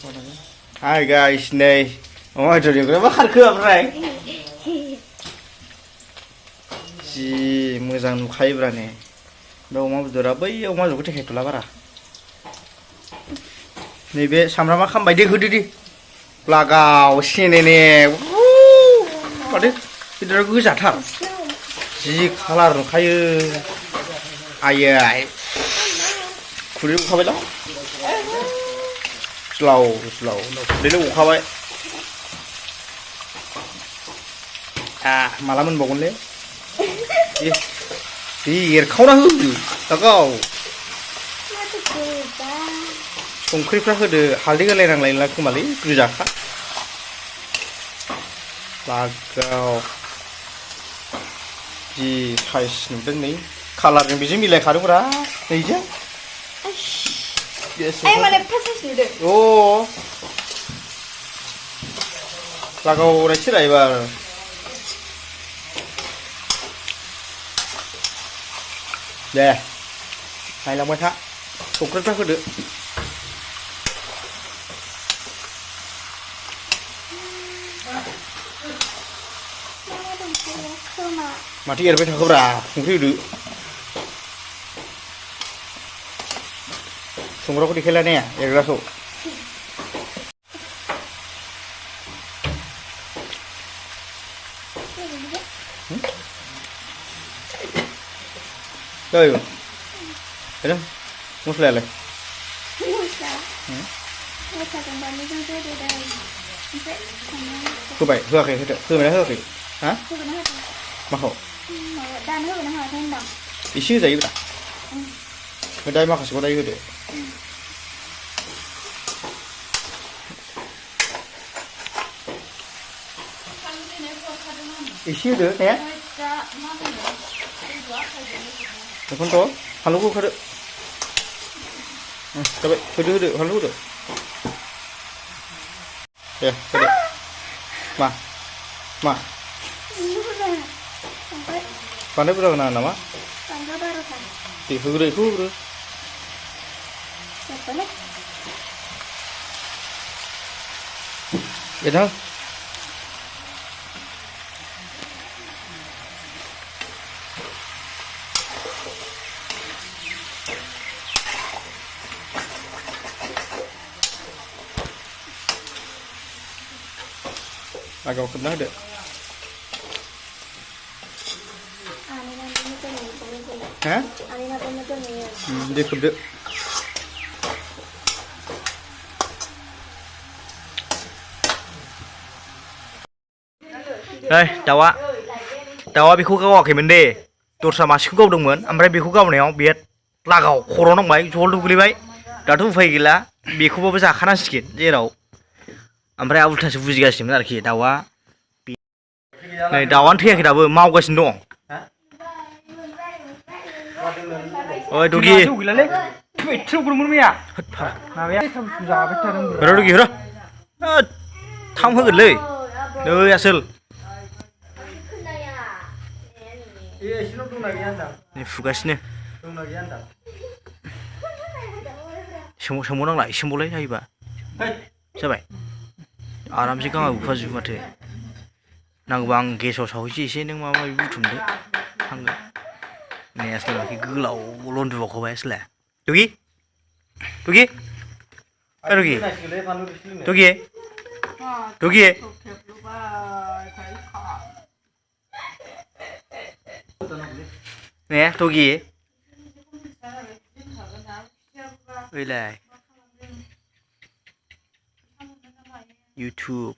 Hi guys, này ôi trời ơi, nó khát khưa này. Ji मोजां नुखायोब्रा ने बे अमा बेदरा बै अमा बेदरखौ थेखायथ'ला बारा नैबे सामब्रामा खामबाय दे होदो दे लागाव सेने ने माथो बेदरा गोजाथार जि खालार नुखायो आयै खुदै गखाबायलां स्लाव स्लाव खुदैल' गखाबाय माला मोनबावगोनलै दे एरखावना हो लागाव संख्रिफ्रा होदो हालदै होलायनांलायला खोमालै गोजाखा लागाव जि साइज नुदों नै कालारजों बेजों मिलायखादोंब्रा नैजों माने फासास नुदों अ लागाव रायसोरा एबार दे नायलांबाय था संख्रिफ्रा होदो माथो एरबाय थाखोब्रा संख्रि होदो संग्राखौ देखायला ने एरग्राखौ Đây thấy không? Mosla này. Cứ vậy, hưa kì, hưa mày hưa kì. Hả? Mà hổ. Ý xíu gì vậy? Bên đây mà có đây hưa được. Ý xíu được nhé. Konto, halus kau ada. Coba, ada, halus ada. Ya, ada. Ma. Pandai berapa nama? Pandai berapa? Di huru. Siapa ni? Ya dah. Agak kena ada. Hah? Dia kena. Đây, dawa बेखौ गावाखैमोन दे दस्रा मासेखौ गावदोंमोन ओमफ्राय बेखौ गावनायाव बे लागाव खर' नांबाय जलदो गोलैबाय दाथ' उफाय गैला बेखौबाबो जाखानांसिगोन जेराव ओमफ्राय उल्थासो बुजिगासिनोमोन आरोखि दाउआ नै दाउआनो थैयाखै दाबो मावगासिनो दं ओइ दगि गैलालै थ्रोगुरमोन मैया माबाया जाबाय थादों र' दगि र' थाम होगोनलै नै आसोल एसेल' दंना गैया होनदां नै फुगासिनो दंना गैया होनदां सोंबावनांला सोंबावलाय जायोबा जाबाय आरामसे गांआ बुफाजोबो माथो नांगौबा आं गेसाव सावहैसै एसे नों माबा माबि बुथुमदो थांगोन नै आसोल माखि गोलाव लन्डुबावखौबाय आसोला दगि ने दगि ओइलाय YouTube